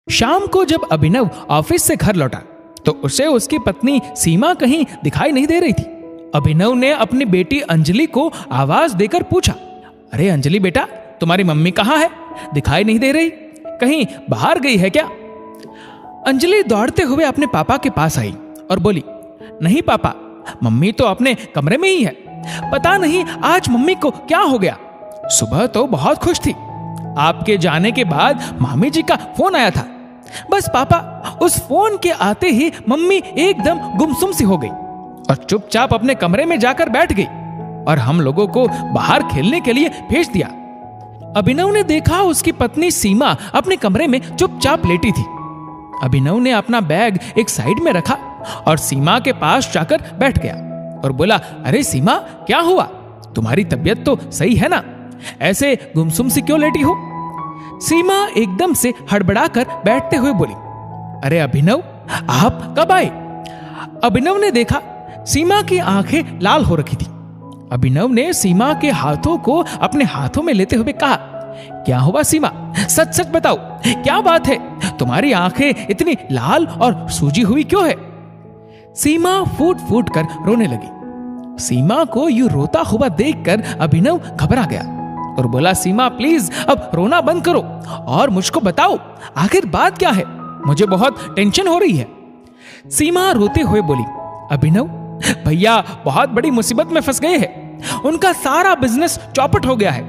शाम को जब अभिनव ऑफिस से घर लौटा तो उसे उसकी पत्नी सीमा कहीं दिखाई नहीं दे रही थी। अभिनव ने अपनी बेटी अंजलि को आवाज देकर पूछा, अरे अंजलि बेटा, तुम्हारी मम्मी कहाँ है? दिखाई नहीं दे रही, कहीं बाहर गई है क्या? अंजलि दौड़ते हुए अपने पापा के पास आई और बोली, नहीं पापा, मम्मी तो अपने कमरे में ही है। पता नहीं आज मम्मी को क्या हो गया। सुबह तो बहुत खुश थी, आपके जाने के बाद मामी जी का फोन आया था। बस पापा, उस फोन के आते ही मम्मी एकदम गुमसुम सी हो गई और चुपचाप अपने कमरे में जाकर बैठ गई और हम लोगों को बाहर खेलने के लिए भेज दिया। अभिनव ने देखा उसकी पत्नी सीमा अपने कमरे में चुपचाप लेटी थी। अभिनव ने अपना बैग एक साइड में रखा और सीमा के पास जाकर बैठ गया और बोला, अरे सीमा, क्या हुआ? तुम्हारी तबीयत तो सही है ना? ऐसे गुमसुम सी क्यों लेटी हो? सीमा एकदम से हड़बड़ाकर बैठते हुए बोली, अरे अभिनव, आप कब आए? अभिनव ने देखा सीमा की आंखें लाल हो रखी थी। अभिनव ने सीमा के हाथों को अपने हाथों में लेते हुए कहा, क्या हुआ सीमा? सच सच बताओ, क्या बात है? तुम्हारी आंखें इतनी लाल और सूजी हुई क्यों है? सीमा फूट फूट कर रोने लगी। सीमा को यूं रोता हुआ देखकर अभिनव घबरा गया और बोला, सीमा प्लीज अब रोना बंद करो और मुझको बताओ आखिर बात क्या है, मुझे बहुत टेंशन हो रही है। सीमा रोते हुए बोली, अभिनव भैया बहुत बड़ी मुसीबत में फंस गए हैं। उनका सारा बिजनेस चौपट हो गया है।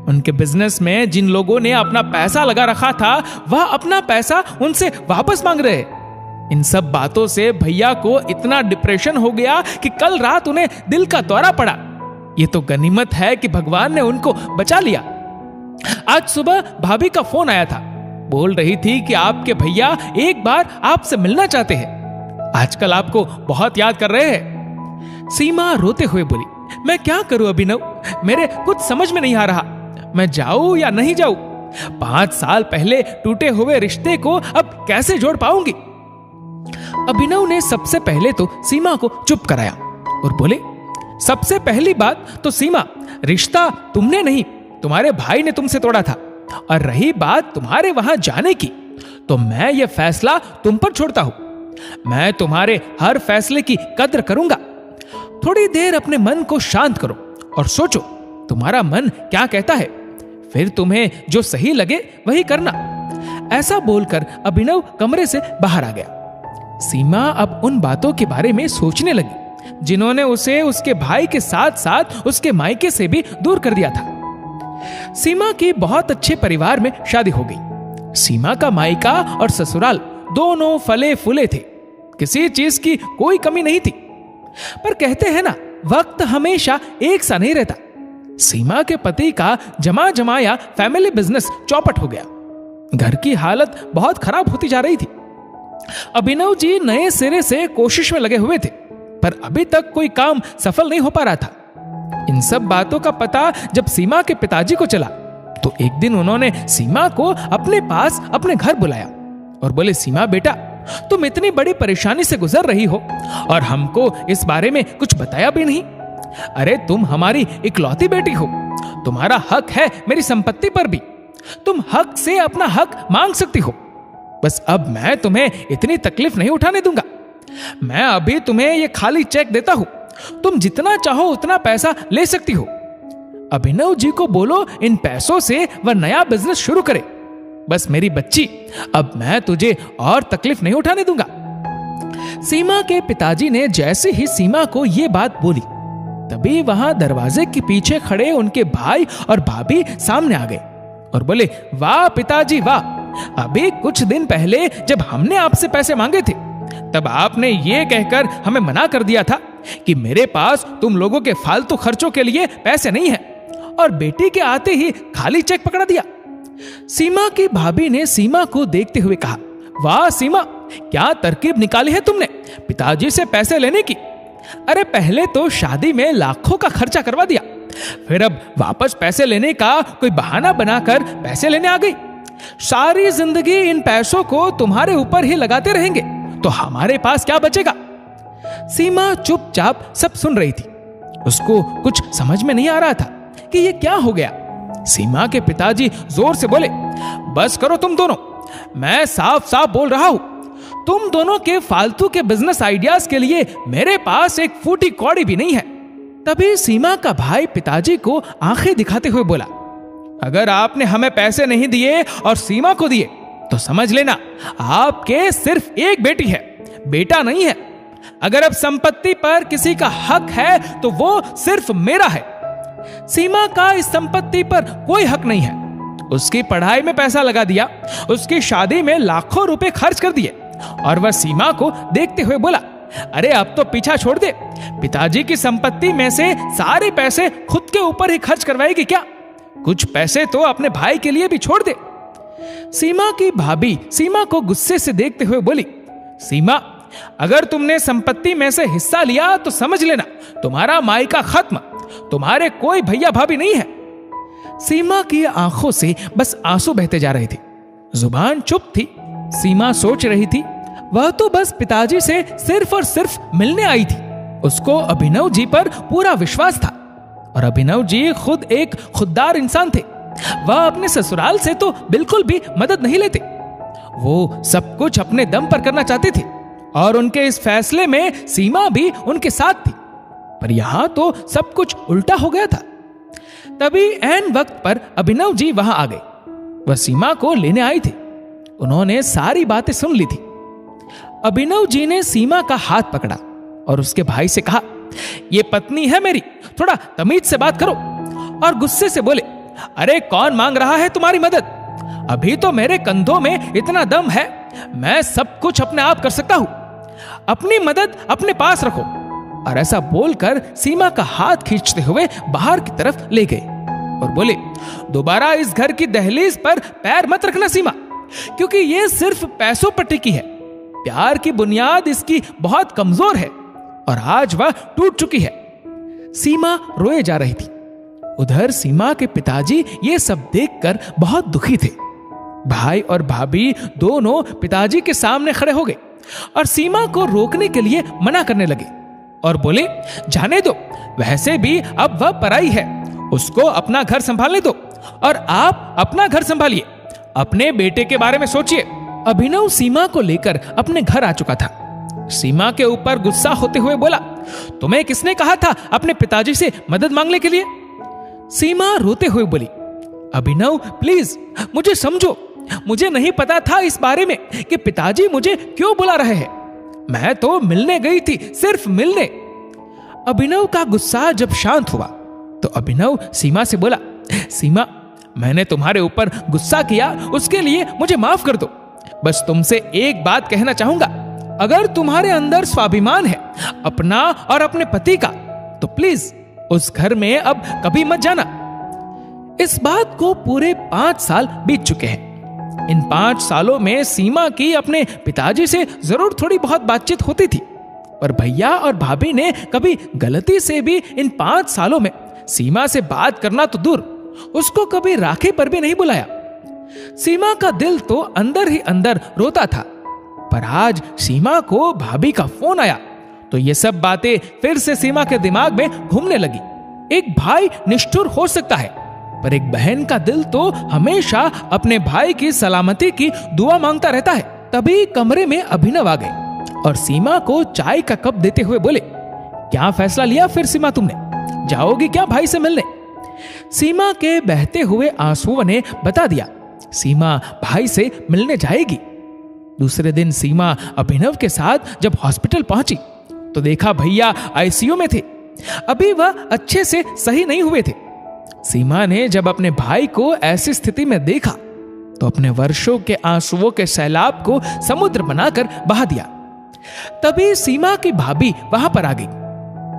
उनके बिजनेस में जिन लोगों ने अपना पैसा लगा रखा था वह अपना पैसा उनसे वापस मांग रहे हैं। इन सब बातों से भैया को इतना डिप्रेशन हो गया कि कल रात उन्हें दिल का दौरा पड़ा। ये तो गनीमत है कि भगवान ने उनको बचा लिया। आज सुबह भाभी का फोन आया था, बोल रही थी कि आपके भैया एक बार आपसे मिलना चाहते हैं। आजकल आपको बहुत याद कर रहे हैं। सीमा रोते हुए बोली, मैं क्या करूं अभिनव, मेरे कुछ समझ में नहीं आ रहा। मैं जाऊं या नहीं जाऊं? 5 साल पहले टूटे हुए रिश्ते को अब कैसे जोड़ पाऊंगी? अभिनव ने सबसे पहले तो सीमा को चुप कराया और बोले, सबसे पहली बात तो सीमा, रिश्ता तुमने नहीं, तुम्हारे भाई ने तुमसे तोड़ा था। और रही बात तुम्हारे वहां जाने की, तो मैं यह फैसला तुम पर छोड़ता हूं। मैं तुम्हारे हर फैसले की कद्र करूंगा। थोड़ी देर अपने मन को शांत करो और सोचो तुम्हारा मन क्या कहता है, फिर तुम्हें जो सही लगे वही करना। ऐसा बोलकर अभिनव कमरे से बाहर आ गया। सीमा अब उन बातों के बारे में सोचने लगी जिन्होंने उसे उसके भाई के साथ साथ उसके मायके से भी दूर कर दिया था। सीमा की बहुत अच्छे परिवार में शादी हो गई। सीमा का मायका और ससुराल दोनों फले फूले थे, किसी चीज की कोई कमी नहीं थी। पर कहते हैं ना, वक्त हमेशा एक सा नहीं रहता। सीमा के पति का जमा जमाया फैमिली बिजनेस चौपट हो गया। घर की हालत बहुत खराब होती जा रही थी। अभिनव जी नए सिरे से कोशिश में लगे हुए थे, पर अभी तक कोई काम सफल नहीं हो पा रहा था। इन सब बातों का पता जब सीमा के पिताजी को चला तो एक दिन उन्होंने सीमा को अपने पास अपने घर बुलाया और बोले, सीमा बेटा, तुम इतनी बड़ी परेशानी से गुजर रही हो और हमको इस बारे में कुछ बताया भी नहीं। अरे तुम हमारी इकलौती बेटी हो, तुम्हारा हक है मेरी संपत्ति पर भी। तुम हक से अपना हक मांग सकती हो। बस अब मैं तुम्हें इतनी तकलीफ नहीं उठाने दूंगा। मैं अभी तुम्हें ये खाली चेक देता हूं, तुम जितना चाहो उतना पैसा ले सकती हो। अभिनव जी को बोलो इन पैसों से वह नया बिजनेस शुरू करे। बस मेरी बच्ची, अब मैं तुझे और तकलीफ नहीं उठाने दूंगा। सीमा के पिताजी ने जैसे ही सीमा को यह बात बोली, तभी वहां दरवाजे के पीछे खड़े उनके भाई और भाभी सामने आ गए और बोले, वाह पिताजी वाह, अभी कुछ दिन पहले जब हमने आपसे पैसे मांगे थे तब आपने ये कहकर हमें मना कर दिया था कि मेरे पास तुम लोगों के फालतू खर्चों के लिए पैसे नहीं है, और बेटी के आते ही खाली चेक पकड़ा दिया। सीमा की भाभी ने सीमा को देखते हुए कहा, वाह सीमा, क्या तरकीब निकाली है तुमने पिताजी से पैसे लेने की। अरे पहले तो शादी में लाखों का खर्चा करवा दिया, फिर अब वापस पैसे लेने का कोई बहाना बनाकर पैसे लेने आ गई। सारी जिंदगी इन पैसों को तुम्हारे ऊपर ही लगाते रहेंगे तो हमारे पास क्या बचेगा। सीमा चुपचाप सब सुन रही थी। उसको कुछ समझ में नहीं आ रहा था कि ये क्या हो गया। सीमा के पिताजी जोर से बोले, बस करो तुम दोनों, मैं साफ साफ बोल रहा हूं, तुम दोनों के फालतू के बिजनेस आइडियाज के लिए मेरे पास एक फूटी कौड़ी भी नहीं है। तभी सीमा का भाई पिताजी को आंखें दिखाते हुए बोला, अगर आपने हमें पैसे नहीं दिए और सीमा को दिए तो समझ लेना आपके सिर्फ एक बेटी है, बेटा नहीं है। अगर अब संपत्ति पर किसी का हक है तो वो सिर्फ मेरा है। सीमा का इस संपत्ति पर कोई हक नहीं है। उसकी पढ़ाई में पैसा लगा दिया, उसकी शादी में लाखों रुपए खर्च कर दिए। और वह सीमा को देखते हुए बोला, अरे अब तो पीछा छोड़ दे, पिताजी की संपत्ति में से सारे पैसे खुद के ऊपर ही खर्च करवाएगी क्या? कुछ पैसे तो अपने भाई के लिए भी छोड़ दे। सीमा की भाभी सीमा को गुस्से से देखते हुए बोली, सीमा, अगर तुमने संपत्ति में से हिस्सा लिया तो समझ लेना तुम्हारा मायका खत्म, तुम्हारे कोई भैया भाभी नहीं है। सीमा की आंखों से बस आंसू बहते जा रहे थे, जुबान चुप थी। सीमा सोच रही थी, वह तो बस पिताजी से सिर्फ और सिर्फ मिलने आई थी। उसको अभिनव जी पर पूरा विश्वास था और अभिनव जी खुद एक खुददार इंसान थे। वह अपने ससुराल से तो बिल्कुल भी मदद नहीं लेते। वो सब कुछ अपने दम पर करना चाहते थे और उनके इस फैसले में सीमा भी उनके साथ थी। पर यहां तो सब कुछ उल्टा हो गया था। तभी ऐन वक्त पर अभिनव जी वहां आ गए। वह सीमा को लेने आए थे। उन्होंने सारी बातें सुन ली थी। अभिनव जी ने सीमा का हाथ पकड़ा और उसके भाई से कहा, ये पत्नी है मेरी, थोड़ा तमीज से बात करो। और गुस्से से बोले, अरे कौन मांग रहा है तुम्हारी मदद? अभी तो मेरे कंधों में इतना दम है, मैं सब कुछ अपने आप कर सकता हूं। अपनी मदद अपने पास रखो। और ऐसा बोलकर सीमा का हाथ खींचते हुए बाहर की तरफ ले गए और बोले, दोबारा इस घर की दहलीज पर पैर मत रखना सीमा, क्योंकि ये सिर्फ पैसों पर टिकी है। प्यार की बुनियाद इसकी बहुत कमजोर है और आज वह टूट चुकी है। सीमा रोए जा रही थी। उधर सीमा के पिताजी ये सब देखकर बहुत दुखी थे। भाई और भाभी दोनों पिताजी के सामने खड़े हो गए और सीमा को रोकने के लिए मना करने लगे और बोले, जाने दो, वैसे भी अब वह पराई है, उसको अपना घर संभालने दो और आप अपना घर संभालिए। अपने बेटे के बारे में सोचिए। अभिनव सीमा को लेकर अपने घर आ चुका था। सीमा के ऊपर गुस्सा होते हुए बोला, तुम्हें किसने कहा था अपने पिताजी से मदद मांगने के लिए? सीमा रोते हुए बोली, अभिनव प्लीज मुझे समझो, मुझे नहीं पता था इस बारे में कि पिताजी मुझे क्यों बुला रहे हैं। मैं तो मिलने गई थी, सिर्फ मिलने। अभिनव का गुस्सा जब शांत हुआ तो अभिनव सीमा से बोला, सीमा, मैंने तुम्हारे ऊपर गुस्सा किया, उसके लिए मुझे माफ कर दो। बस तुमसे एक बात कहना चाहूंगा, अगर तुम्हारे अंदर स्वाभिमान है अपना और अपने पति का, तो प्लीज उस घर में अब कभी मत जाना। इस बात को पूरे 5 साल बीत चुके हैं। इन 5 सालों में सीमा की अपने पिताजी से जरूर थोड़ी बहुत बातचीत होती थी, पर भैया और भाभी ने कभी गलती से भी इन 5 सालों में सीमा से बात करना तो दूर, उसको कभी राखी पर भी नहीं बुलाया। सीमा का दिल तो अंदर ही अंदर रोता था। पर आज सीमा को भाभी का फोन आया तो ये सब बातें फिर से सीमा के दिमाग में घूमने लगी। एक भाई निष्ठुर हो सकता है, पर एक बहन का दिल तो हमेशा अपने भाई की सलामती की दुआ मांगता रहता है। तभी कमरे में अभिनव आ गए और सीमा को चाय का कप देते हुए बोले, क्या फैसला लिया फिर सीमा तुमने? जाओगी क्या भाई से मिलने? सीमा के बहते हुए आंसुओं ने बता दिया, सीमा भाई से मिलने जाएगी। दूसरे दिन सीमा अभिनव के साथ जब हॉस्पिटल पहुंची तो देखा भैया आईसीयू में थे। अभी वह अच्छे से सही नहीं हुए थे। सीमा ने जब अपने भाई को ऐसी स्थिति में देखा तो अपने वर्षों के आंसुओं के सैलाब को समुद्र बनाकर बहा दिया। तभी सीमा की भाभी वहां पर आ गई।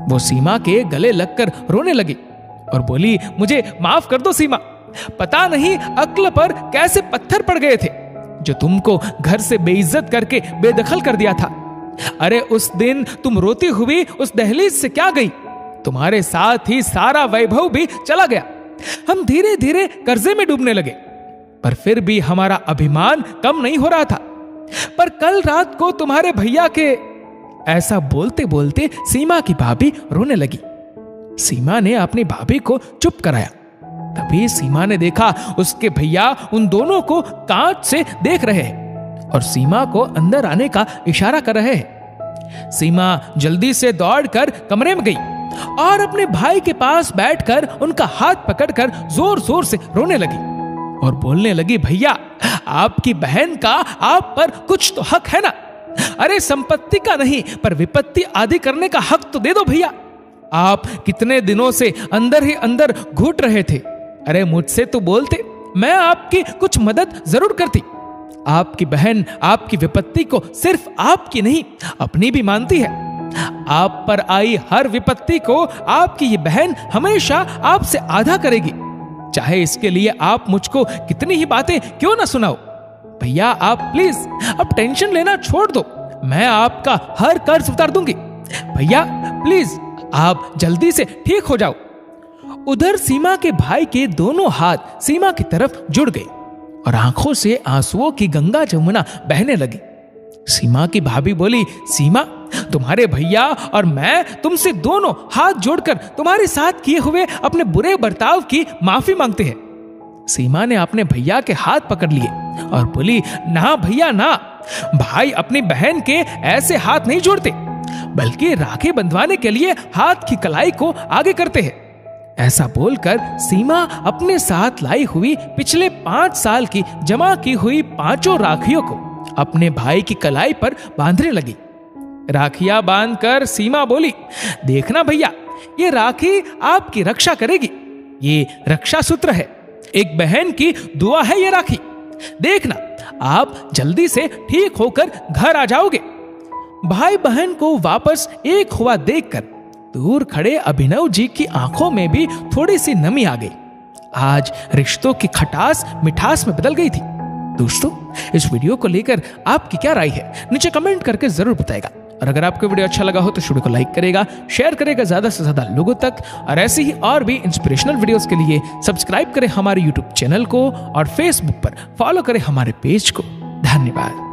वो सीमा के गले लगकर रोने लगी और बोली, मुझे माफ कर दो सीमा, पता नहीं अक्ल पर कैसे पत्थर पड़ गए थे जो तुमको घर से बेइज्जत करके बेदखल कर दिया था। अरे उस दिन तुम रोती हुई उस दहलीज से क्या गई? तुम्हारे साथ ही सारा वैभव भी चला गया। हम धीरे धीरे कर्जे में डूबने लगे, पर फिर भी हमारा अभिमान कम नहीं हो रहा था। पर कल रात को तुम्हारे भैया के, ऐसा बोलते बोलते सीमा की भाभी रोने लगी। सीमा ने अपनी भाभी को चुप कराया। तभी सीमा ने देखा उसके भैया उन दोनों को कांच से देख रहे हैं और सीमा को अंदर आने का इशारा कर रहे हैं। सीमा जल्दी से दौड़कर कमरे में गई और अपने भाई के पास बैठकर उनका हाथ पकड़कर जोर जोर से रोने लगी और बोलने लगी, भैया आपकी बहन का आप पर कुछ तो हक है ना। अरे संपत्ति का नहीं पर विपत्ति आदि करने का हक तो दे दो भैया। आप कितने दिनों से अंदर ही अंदर घुट रहे थे। अरे मुझसे तो बोलते, मैं आपकी कुछ मदद जरूर करती। आपकी बहन आपकी विपत्ति को सिर्फ आपकी नहीं अपनी भी मानती है। आप पर आई हर विपत्ति को आपकी ये बहन हमेशा आपसे आधा करेगी, चाहे इसके लिए आप मुझको कितनी ही बातें क्यों ना सुनाओ। भैया आप प्लीज अब टेंशन लेना छोड़ दो, मैं आपका हर कर्ज उतार दूंगी। भैया प्लीज आप जल्दी से ठीक हो जाओ। उधर सीमा के भाई के दोनों हाथ सीमा की तरफ जुड़ गए और आंखों से आंसुओं की गंगा जमुना बहने लगी। सीमा की भाभी बोली, सीमा तुम्हारे भैया और मैं तुमसे दोनों हाथ जोड़कर तुम्हारे साथ किए हुए अपने बुरे बर्ताव की माफी मांगते हैं। सीमा ने अपने भैया के हाथ पकड़ लिए और बोली, ना भैया ना, भाई अपनी बहन के ऐसे हाथ नहीं जोड़ते, बल्कि राखी बंधवाने के लिए हाथ की कलाई को आगे करते हैं। ऐसा बोलकर सीमा अपने साथ लाई हुई पिछले 5 साल की जमा की हुई 5 राखियों को अपने भाई की कलाई पर बांधने लगी। राखियां बांधकर सीमा बोली, देखना भैया ये राखी आपकी रक्षा करेगी, ये रक्षा सूत्र है, एक बहन की दुआ है ये राखी। देखना आप जल्दी से ठीक होकर घर आ जाओगे। भाई बहन को वापस एक हुआ देखकर दूर खड़े अभिनव जी की आंखों में भी थोड़ी सी नमी आ गई। आज रिश्तों की खटास मिठास में बदल गई थी। दोस्तों इस वीडियो को लेकर आपकी क्या राय है नीचे कमेंट करके जरूर बताएगा। और अगर आपको वीडियो अच्छा लगा हो तो वीडियो को लाइक करेगा, शेयर करेगा ज्यादा से ज्यादा लोगों तक। और ऐसे ही और भी इंस्पिरेशनल वीडियोस के लिए सब्सक्राइब करें हमारे यूट्यूब चैनल को और फेसबुक पर फॉलो करें हमारे पेज को। धन्यवाद।